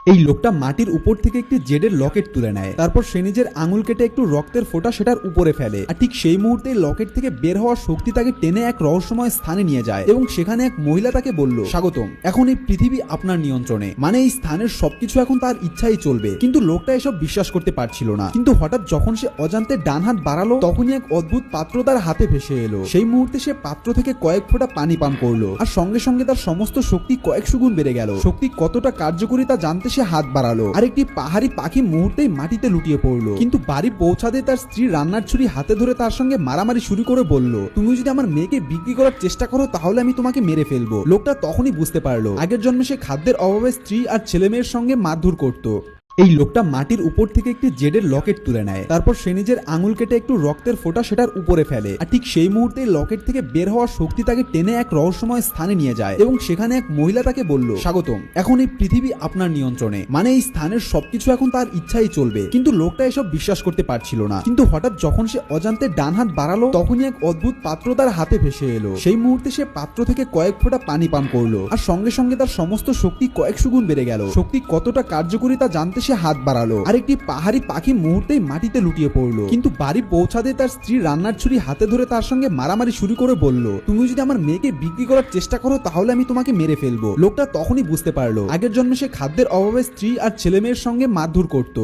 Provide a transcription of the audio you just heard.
এই লোকটা মাটির উপর থেকে একটি জেডের লকেট তুলে নেয়। তারপর সে নিজের আঙুল কেটে একটু রক্তের ফোঁটা সেটার উপরে ফেলে, আর ঠিক সেই মুহূর্তে লকেট থেকে বের হওয়ার শক্তি তাকে টেনে এক রহস্যময় স্থানে নিয়ে যায় এবং সেখানে এক মহিলা তাকে বলল, স্বাগতম, এখন এই পৃথিবী আপনার নিয়ন্ত্রণে। মানে এই স্থানের সবকিছু এখন তার ইচ্ছাই চলবে। কিন্তু লোকটা এসব বিশ্বাস করতে পারছিল না। কিন্তু হঠাৎ যখন সে অজান্তে ডান হাত বাড়ালো, তখনই এক অদ্ভুত পাত্র তার হাতে ভেসে এলো। সেই মুহূর্তে সে পাত্র থেকে কয়েক ফোঁটা পানি পান করলো, আর সঙ্গে সঙ্গে তার সমস্ত শক্তি কয়েকশো গুণ বেড়ে গেল। শক্তি কতটা কার্যকরী তা জানতে সে হাত বাড়ালো, আর একটি পাহাড়ি পাখি মুহূর্তেই মাটিতে লুটিয়ে পড়লো। কিন্তু বাড়ি পৌঁছাতে তার স্ত্রী রান্নার ছুরি হাতে ধরে তার সঙ্গে মারামারি শুরু করে বলল, তুমি যদি আমার মেয়েকে বিক্রি করার চেষ্টা করো তাহলে আমি তোমাকে মেরে ফেলবো। লোকটা তখনই বুঝতে পারলো আগের জন্মে সে খাদ্যের অভাবে স্ত্রী আর ছেলে মেয়ের সঙ্গে মারধর করত। এই লোকটা মাটির উপর থেকে একটি জেডের লকেট তুলে নেয়। তারপর সে নিজের আঙুল কেটে একটু রক্তের ফোঁটা সেটার উপরে ফেলে, আর ঠিক সেই মুহূর্তে লকেট থেকে বের হওয়ার শক্তি তাকে টেনে এক রহস্যময় স্থানে নিয়ে যায় এবং সেখানে এক মহিলা তাকে বলল, স্বাগতম, এখন এই পৃথিবী আপনার নিয়ন্ত্রণে। মানে এই স্থানের সবকিছু এখন তার ইচ্ছাই চলবে। কিন্তু লোকটা এসব বিশ্বাস করতে পারছিল না। কিন্তু হঠাৎ যখন সে অজান্তে ডান হাত বাড়ালো, তখনই এক অদ্ভুত পাত্র তার হাতে ভেসে এলো। সেই মুহূর্তে সে পাত্র থেকে কয়েক ফোঁটা পানি পান করলো, আর সঙ্গে সঙ্গে তার সমস্ত শক্তি কয়েকশো গুণ বেড়ে গেল। শক্তি কতটা কার্যকরী তা জানতে সে হাত বাড়ালো, আর একটি পাহাড়ি পাখি মুহূর্তেই মাটিতে লুটিয়ে পড়লো। কিন্তু বাড়ি পৌঁছাতে তার স্ত্রী রান্নার ছুরি হাতে ধরে তার সঙ্গে মারামারি শুরু করে বলল, তুমি যদি আমার মেয়েকে বিক্রি করার চেষ্টা করো তাহলে আমি তোমাকে মেরে ফেলবো। লোকটা তখনই বুঝতে পারলো আগের জন্মে সে খাদ্যের অভাবে স্ত্রী আর ছেলে মেয়ের সঙ্গে মারধর করত।